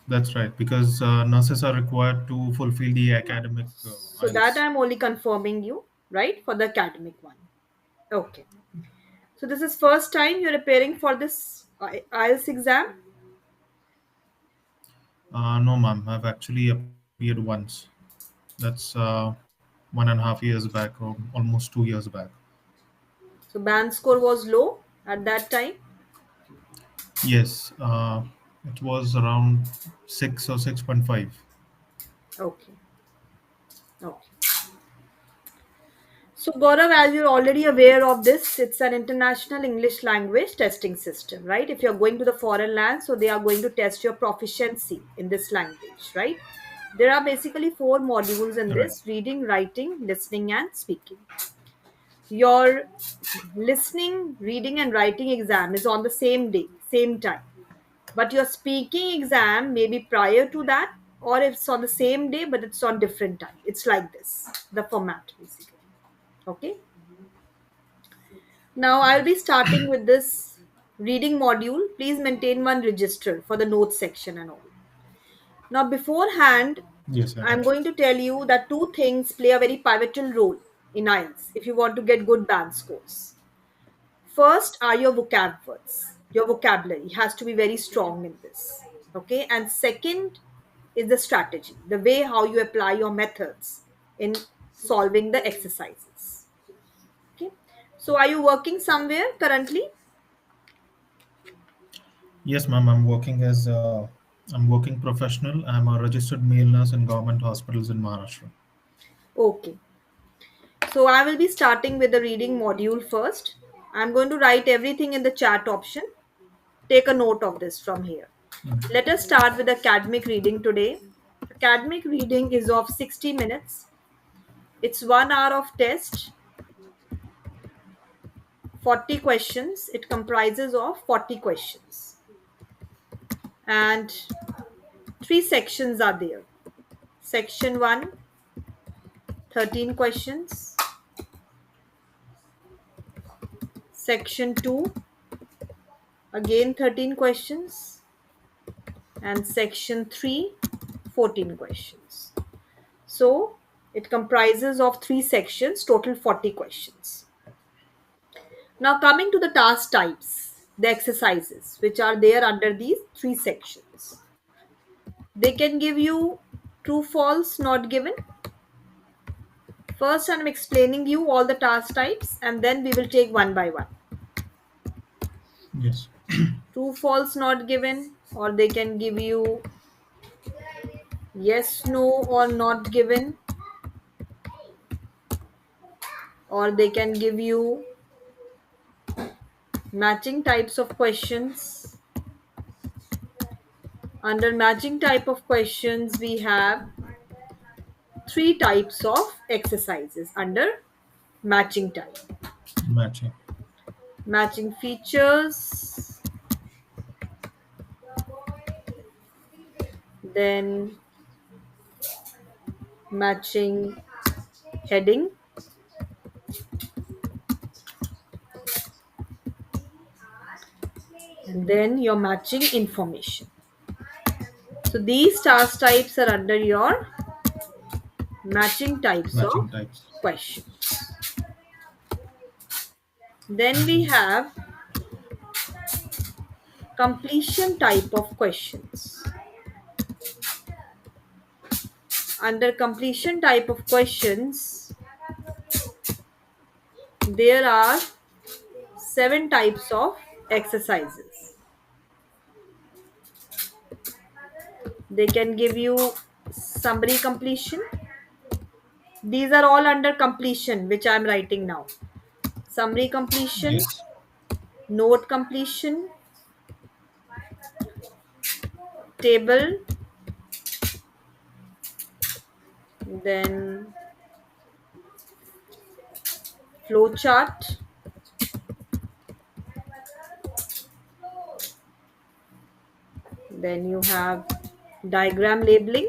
That's right, because nurses are required to fulfill the academic So that IELTS. I'm only confirming you, right, for the academic one. Okay. So this is first time you're appearing for this IELTS exam. No, ma'am, I've actually appeared once. That's 1.5 years back, or almost 2 years back. So band score was low at that time. Yes, it was around 6 or 6.5. Okay. Okay. So, Gaurav, as you're already aware of this, it's an international English language testing system, right? If you're going to the foreign land, so they are going to test your proficiency in this language, right? There are basically four modules in Right. this: reading, writing, listening, and speaking. Your listening, reading, and writing exam is on the same day, same time. But your speaking exam may be prior to that, or it's on the same day, but it's on different time. It's like this, the format basically. Okay. Now I'll be starting with this reading module. Please maintain one register for the notes section and all. Now, beforehand, Yes, I I'm have. going to tell you that two things play a very pivotal role in IELTS if you want to get good band scores. First are your vocab words. Your vocabulary has to be very strong in this. Okay. And second is the strategy, the way how you apply your methods in solving the exercises. Okay. So, are you working somewhere currently? Yes, ma'am. I'm working professional. I'm a registered male nurse in government hospitals in Maharashtra. Okay. So I will be starting with the reading module first. I'm going to write everything in the chat option. Take a note of this from here. Okay. Let us start with academic reading today. Academic reading is of 60 minutes. It's 1 hour of test, 40 questions. It comprises of 40 questions. And three sections are there. Section 1, 13 questions. Section 2, again 13 questions. And section 3, 14 questions. So it comprises of three sections, total 40 questions. Now coming to the task types, the exercises which are there under these three sections. They can give you true, false, not given. First I'm explaining you all the task types and then we will take one by one. Yes. True, false, not given, or they can give you yes, no, or not given, or they can give you matching types of questions. Under matching type of questions, we have three types of exercises under matching type. Matching. Matching features, then matching heading, and then your matching information. So these task types are under your matching types of Matching types. questions. Then we have completion type of questions. Under completion type of questions, there are seven types of exercises. They can give you summary completion. These are all under completion, which I am writing now. Summary completion, Yes. note completion, table, then flow chart, then you have diagram labeling,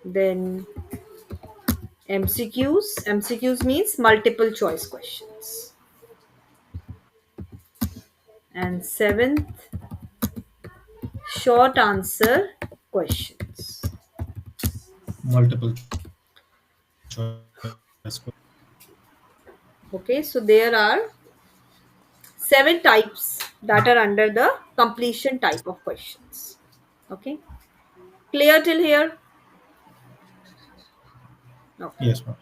then MCQs. MCQs means multiple choice questions. And seventh, short answer questions. Multiple choice Okay, so there are 7 types that are under the completion type of questions. Okay, clear till here? Okay. Yes, ma'am.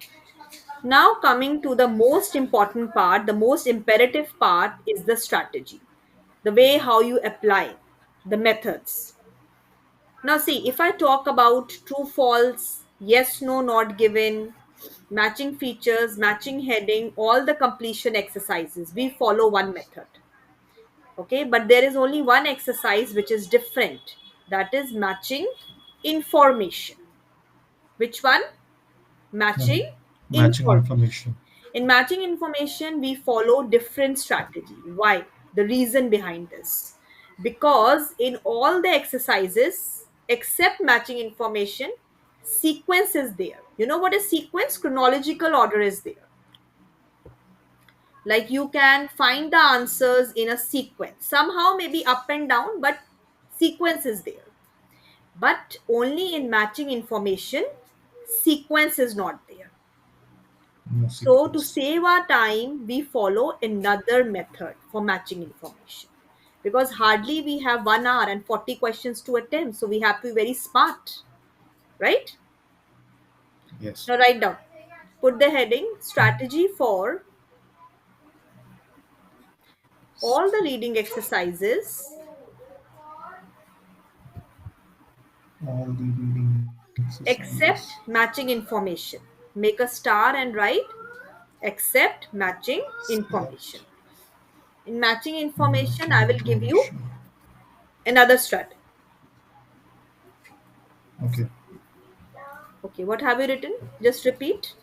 Now, coming to the most important part, the most imperative part is the strategy, the way how you apply the methods. Now, see, if I talk about true, false, yes, no, not given, matching features, matching heading, all the completion exercises, we follow one method. Okay, but there is only one exercise which is different, that is matching information. Which one? Matching Um, Matching information. information. In matching information, we follow different strategy. Why? The reason behind this. Because in all the exercises, except matching information, sequence is there. You know what is sequence? Chronological order is there. Like you can find the answers in a sequence. Somehow maybe up and down, but sequence is there. But only in matching information, sequence is not there. No So, to sequence. save our time, we follow another method for matching information because hardly we have 1 hour and 40 questions to attempt. So, we have to be very smart, right? Yes. Now, write down. Put the heading strategy for all the reading exercises All the reading except exercises. matching information. Make a star and write except matching information. Except In matching information, matching I will give you information. another strategy. Okay. Okay, what have you written? Just repeat.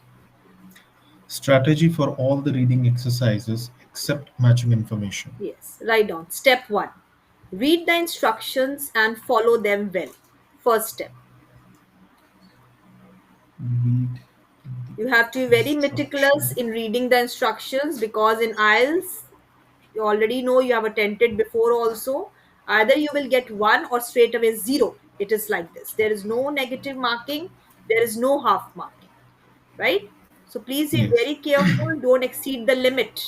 Strategy for all the reading exercises except matching information. Yes, write down. Step 1. Read the instructions and follow them well. First step. Read You have to be the very meticulous instruction. in reading the instructions because in IELTS, you already know you have attempted before also. Either you will get 1 or straight away 0. It is like this. There is no negative marking, there is no half marking, right? So please be Yes. very careful. Don't exceed the limit.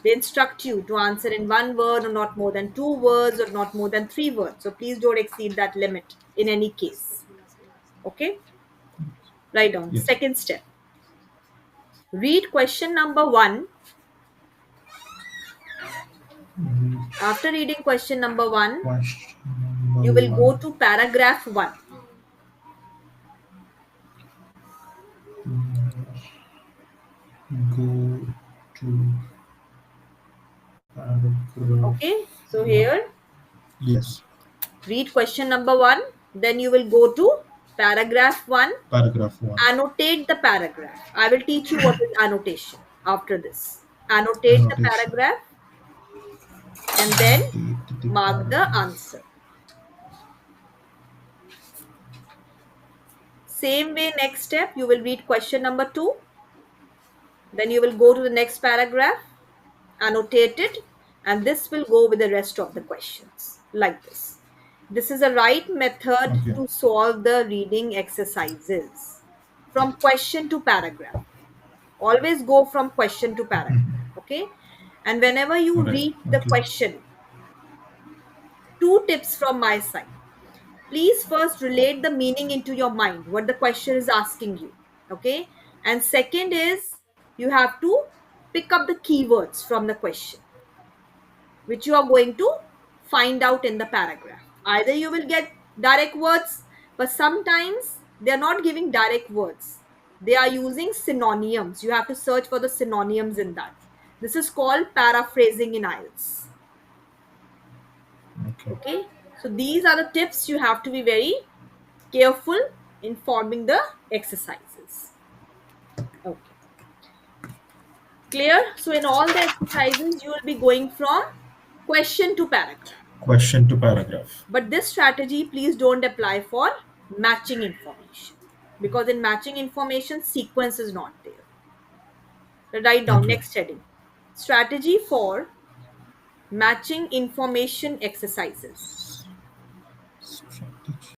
They instruct you to answer in 1 word or not more than 2 words or not more than 3 words. So please don't exceed that limit in any case. Okay? Write down. Yes. Second step. Read question number 1. Read After reading question number 1, question you number will go one. to paragraph 1. Go to paragraph Okay? So one. here, Yes. read question number 1. Then you will go to paragraph 1. Paragraph one. Annotate the paragraph. I will teach you what is annotation after this. Annotate the Annotation. paragraph and then Annotate the mark the paragraph. answer. Same way, next step, you will read question number 2. Then you will go to the next paragraph, annotate it, and this will go with the rest of the questions like this. This is a right method Okay. to solve the reading exercises from question to paragraph. Always go from question to paragraph. Okay? And whenever you Right. read the Okay. question, 2 tips from my side. Please first relate the meaning into your mind, what the question is asking you. Okay? And second is you have to pick up the keywords from the question, which you are going to find out in the paragraph. Either you will get direct words, but sometimes they are not giving direct words. They are using synonyms. You have to search for the synonyms in that. This is called paraphrasing in IELTS. Okay. Okay, so these are the tips you have to be very careful in forming the exercises. Okay, clear? So in all the exercises, you will be going from question to paragraph. Question to paragraph. But this strategy, please don't apply for matching information because in matching information, sequence is not there. So write down Okay. next heading. Strategy for Matching information exercises. Strategy.